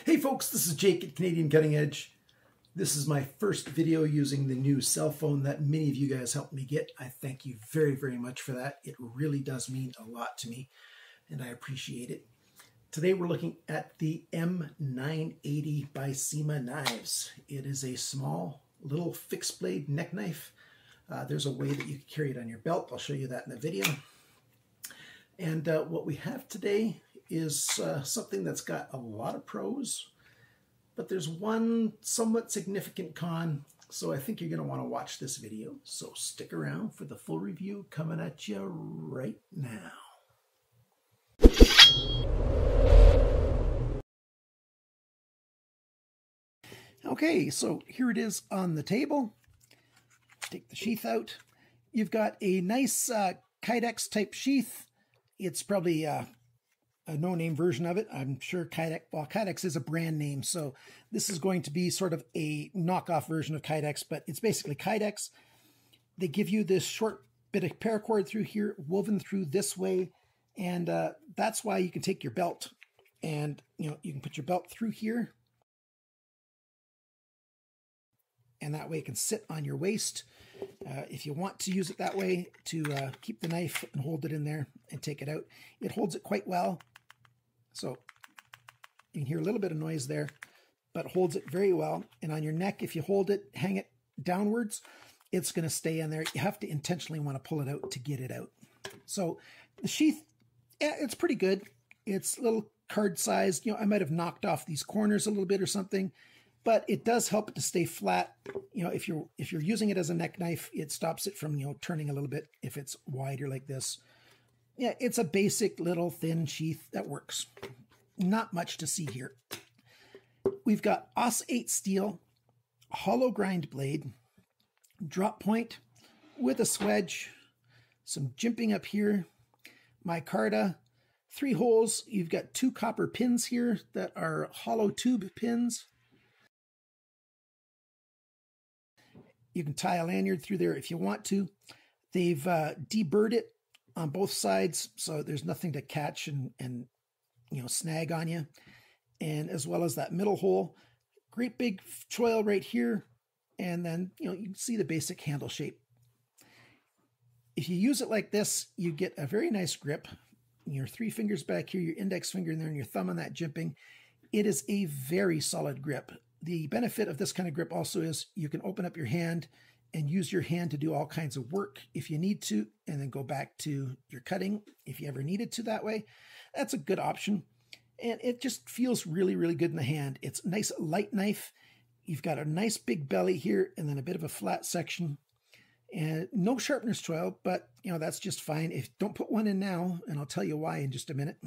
Hey folks, this is Jake at Canadian Cutting Edge. This is my first video using the new cell phone that many of you guys helped me get. I thank you very, very much for that. It really does mean a lot to me, and I appreciate it. Today we're looking at the M980 by CIMA knives. It is a small, little fixed blade neck knife. There's a way that you can carry it on your belt. I'll show you that in the video. And what we have today is something that's got a lot of pros, but there's one somewhat significant con, so I think you're going to want to watch this video. So stick around for the full review coming at you right now. Okay, so here it is on the table. Take the sheath out. You've got a nice Kydex type sheath. It's probably a no-name version of it. I'm sure Kydex, well, Kydex is a brand name, so this is going to be sort of a knockoff version of Kydex, but it's basically Kydex. They give you this short bit of paracord through here, woven through this way, and that's why you can take your belt and, you can put your belt through here, and that way it can sit on your waist. If you want to use it that way to keep the knife and hold it in there and take it out, it holds it quite well. So you can hear a little bit of noise there, but holds it very well. And on your neck, if you hold it, hang it downwards, it's going to stay in there. You have to intentionally want to pull it out to get it out. So the sheath, it's pretty good. It's a little card sized. I might have knocked off these corners a little bit or something, but it does help it to stay flat. If you're using it as a neck knife, it stops it from, turning a little bit if it's wider like this. Yeah, it's a basic little thin sheath that works. Not much to see here. We've got AUS-8 steel, hollow grind blade, drop point with a swedge, some jimping up here, micarta, 3 holes. You've got 2 copper pins here that are hollow tube pins. You can tie a lanyard through there if you want to. They've deburred it on both sides, so there's nothing to catch and snag on you. And as well as that middle hole, great big choil right here, and then you can see the basic handle shape. If you use it like this, you get a very nice grip. Your 3 fingers back here, your index finger in there, and your thumb on that jimping. It is a very solid grip. The benefit of this kind of grip also is you can open up your hand and use your hand to do all kinds of work if you need to, and then go back to your cutting if you ever needed to that way. That's a good option. And it just feels really, really good in the hand. It's a nice light knife. You've got a nice big belly here and then a bit of a flat section. And no sharpener's choil, but that's just fine. Don't put one in now, and I'll tell you why in just a minute.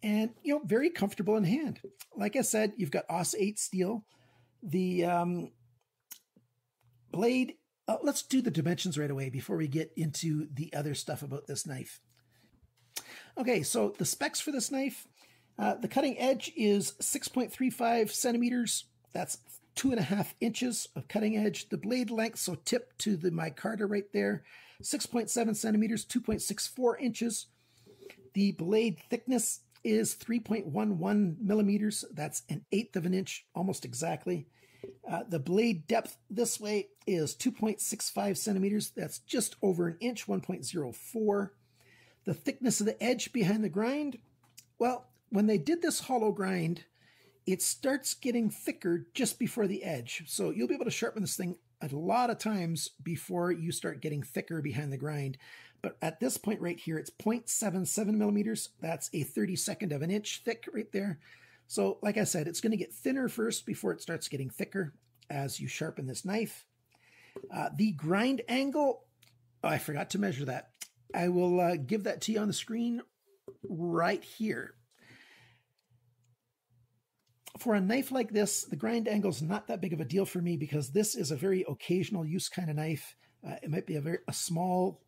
And, very comfortable in hand. Like I said, you've got AUS-8 steel. The blade, let's do the dimensions right away before we get into the other stuff about this knife. Okay, so the specs for this knife, the cutting edge is 6.35 centimeters. That's 2.5 inches of cutting edge. The blade length, so tip to the micarta right there, 6.7 centimeters, 2.64 inches. The blade thickness is 3.11 millimeters. That's 1/8 of an inch, almost exactly. The blade depth this way is 2.65 centimeters. That's just over an inch, 1.04. The thickness of the edge behind the grind, well, when they did this hollow grind, it starts getting thicker just before the edge. So you'll be able to sharpen this thing a lot of times before you start getting thicker behind the grind. But at this point right here, it's 0.77 millimeters. That's a 32nd of an inch thick right there. So like I said, it's going to get thinner first before it starts getting thicker as you sharpen this knife. The grind angle, oh, I forgot to measure that. I will give that to you on the screen right here. For a knife like this, the grind angle is not that big of a deal for me because this is a very occasional use kind of knife. It might be a small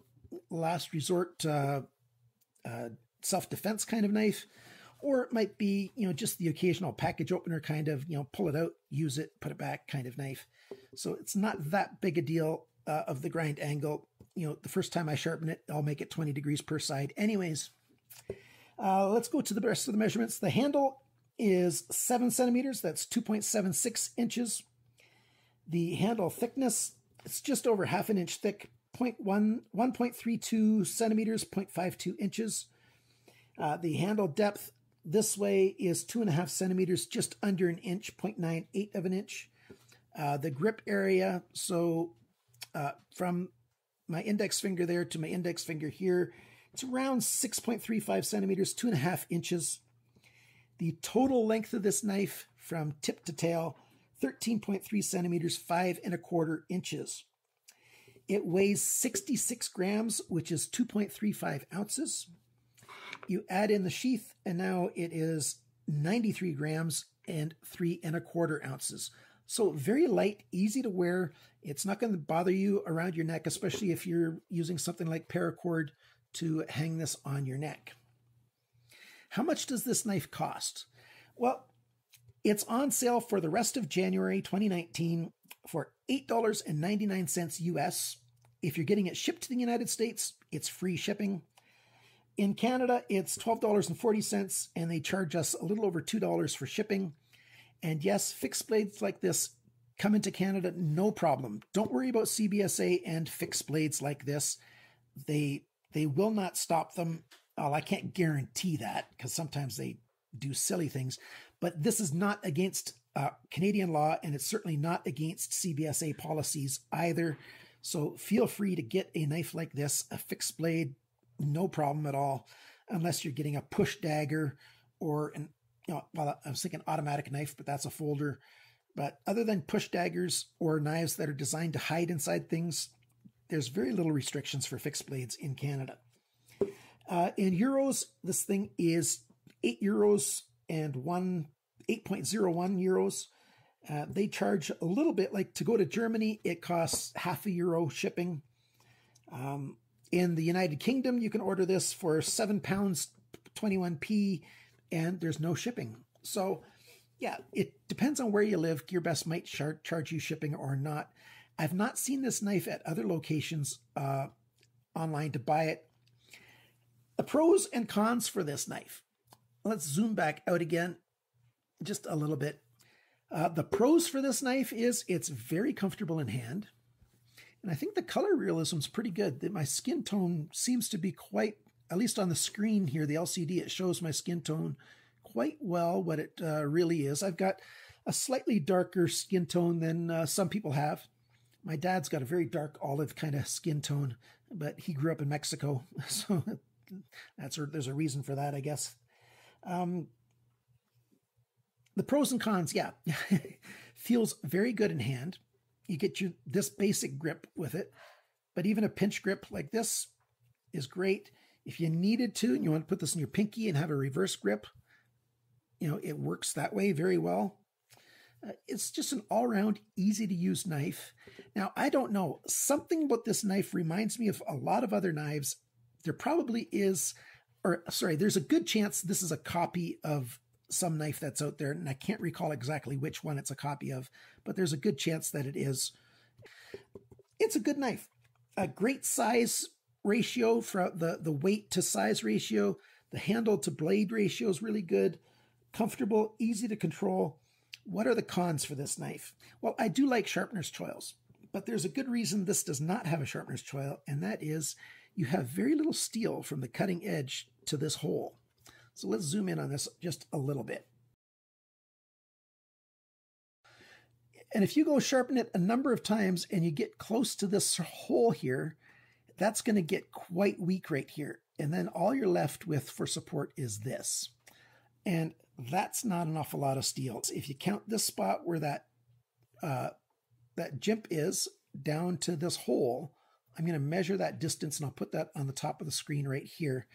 last resort self-defense kind of knife, or it might be just the occasional package opener kind of pull it out, use it, put it back kind of knife. So it's not that big a deal of the grind angle. The first time I sharpen it, I'll make it 20 degrees per side anyways. Let's go to the rest of the measurements. The handle is 7 centimeters. That's 2.76 inches. The handle thickness, it's just over half an inch thick, 1.32 centimeters, 0.52 inches. The handle depth this way is 2.5 centimeters, just under an inch, 0.98 of an inch. The grip area, so from my index finger there to my index finger here, it's around 6.35 centimeters, 2.5 inches. The total length of this knife from tip to tail, 13.3 centimeters, 5.25 inches. It weighs 66 grams, which is 2.35 ounces. You add in the sheath, and now it is 93 grams and 3.25 ounces. So very light, easy to wear. It's not going to bother you around your neck, especially if you're using something like paracord to hang this on your neck. How much does this knife cost? Well, it's on sale for the rest of January 2019 for $8.99 US. If you're getting it shipped to the United States, it's free shipping. In Canada, it's $12.40, and they charge us a little over $2 for shipping. And yes, fixed blades like this come into Canada, no problem. Don't worry about CBSA and fixed blades like this. They will not stop them. Well, I can't guarantee that because sometimes they do silly things, but this is not against Canadian law, and it's certainly not against CBSA policies either. So feel free to get a knife like this, a fixed blade, no problem at all, unless you're getting a push dagger or an, well, I was thinking automatic knife, but that's a folder. But other than push daggers or knives that are designed to hide inside things, there's very little restrictions for fixed blades in Canada. In euros, this thing is €8 and 8.01 euros. They charge a little bit, like to go to Germany, it costs €0.5 shipping. In the United Kingdom, you can order this for £7, 21p, and there's no shipping. So yeah, it depends on where you live. GearBest might charge you shipping or not. I've not seen this knife at other locations online to buy it. The pros and cons for this knife. Let's zoom back out again just a little bit. The pros for this knife is it's very comfortable in hand. And I think the color realism is pretty good. My skin tone seems to be quite, at least on the screen here, the LCD, it shows my skin tone quite well what it really is. I've got a slightly darker skin tone than some people have. My dad's got a very dark olive kind of skin tone, but he grew up in Mexico, so there's a reason for that, I guess. The pros and cons, yeah. Feels very good in hand. You get this basic grip with it, but even a pinch grip like this is great. If you needed to, and you want to put this in your pinky and have a reverse grip, it works that way very well. It's just an all-around easy to use knife. Now, I don't know, something about this knife reminds me of a lot of other knives. There probably is, there's a good chance this is a copy of some knife that's out there, and I can't recall exactly which one it's a copy of, but there's a good chance that it is. It's a good knife. A great size ratio for the weight to size ratio. The handle to blade ratio is really good. Comfortable, easy to control. What are the cons for this knife? Well, I do like sharpener's choils, but there's a good reason this does not have a sharpener's choil, and that is you have very little steel from the cutting edge to this hole. So let's zoom in on this just a little bit. And if you go sharpen it a number of times and you get close to this hole here, that's going to get quite weak right here. And then all you're left with for support is this. And that's not an awful lot of steel. If you count this spot where that jimp is down to this hole, I'm going to measure that distance and I'll put that on the top of the screen right here.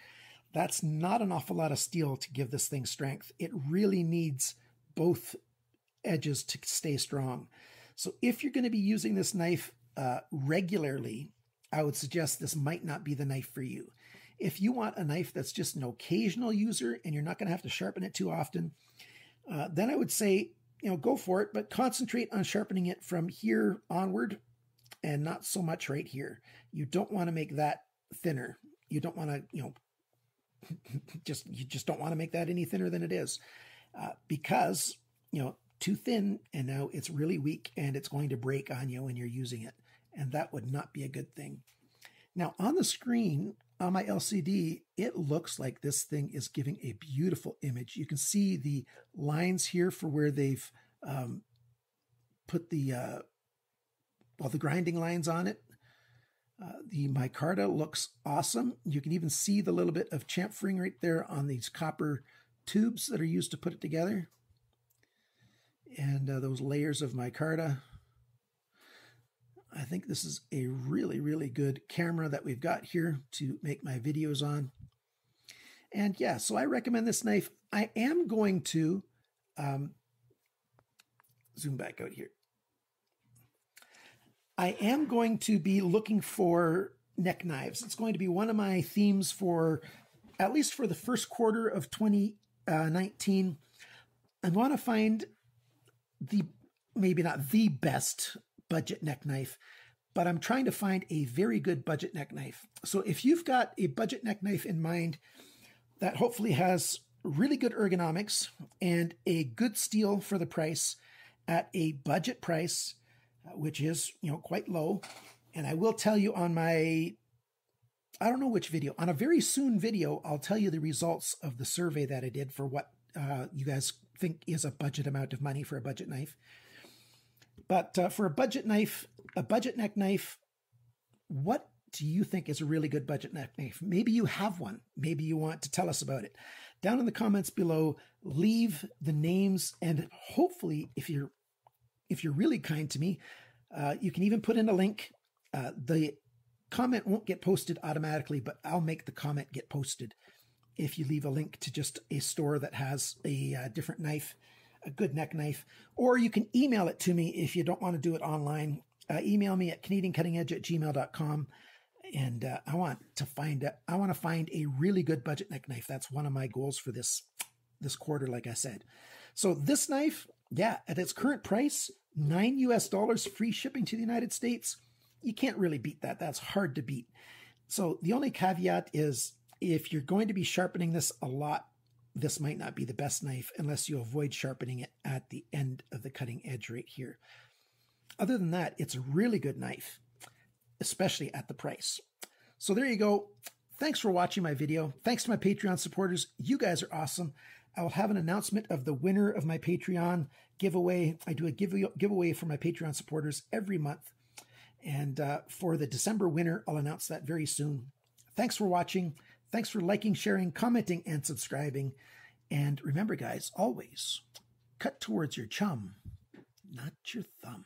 That's not an awful lot of steel to give this thing strength. It really needs both edges to stay strong. So if you're going to be using this knife regularly, I would suggest this might not be the knife for you. If you want a knife that's just an occasional user and you're not going to have to sharpen it too often, then I would say, go for it, but concentrate on sharpening it from here onward and not so much right here. You don't want to make that thinner. You don't want to, you just don't want to make that any thinner than it is. because, you know, too thin, and now it's really weak and it's going to break on you when you're using it. And that would not be a good thing. Now on the screen on my LCD, it looks like this thing is giving a beautiful image. You can see the lines here for where they've put the grinding lines on it. The micarta looks awesome. You can even see the little bit of chamfering right there on these copper tubes that are used to put it together. And those layers of micarta. I think this is a really, really good camera that we've got here to make my videos on. And yeah, so I recommend this knife. I am going to zoom back out here. I am going to be looking for neck knives. It's going to be one of my themes for, at least for the first quarter of 2019. I want to find maybe not the best budget neck knife, but I'm trying to find a very good budget neck knife. So if you've got a budget neck knife in mind that hopefully has really good ergonomics and a good steel for the price at a budget price, which is, you know, quite low. And I will tell you on my, I don't know which video, on a very soon video, I'll tell you the results of the survey that I did for what you guys think is a budget amount of money for a budget knife. But for a budget knife, a budget neck knife, what do you think is a really good budget neck knife? Maybe you have one. Maybe you want to tell us about it. Down in the comments below, leave the names, and hopefully, if you're really kind to me, you can even put in a link. The comment won't get posted automatically, but I'll make the comment get posted if you leave a link to just a store that has a different knife, a good neck knife. Or you can email it to me if you don't want to do it online. Email me at CanadianCuttingEdge@gmail.com. And I want to find a really good budget neck knife. That's one of my goals for this quarter, like I said. So this knife, yeah, at its current price, $9 US, free shipping to the United States. You can't really beat that. That's hard to beat. So the only caveat is if you're going to be sharpening this a lot, this might not be the best knife unless you avoid sharpening it at the end of the cutting edge right here. Other than that, it's a really good knife, especially at the price. So there you go. Thanks for watching my video. Thanks to my Patreon supporters. You guys are awesome. I will have an announcement of the winner of my Patreon giveaway. I do a giveaway for my Patreon supporters every month. And for the December winner, I'll announce that very soon. Thanks for watching. Thanks for liking, sharing, commenting, and subscribing. And remember, guys, always cut towards your chum, not your thumb.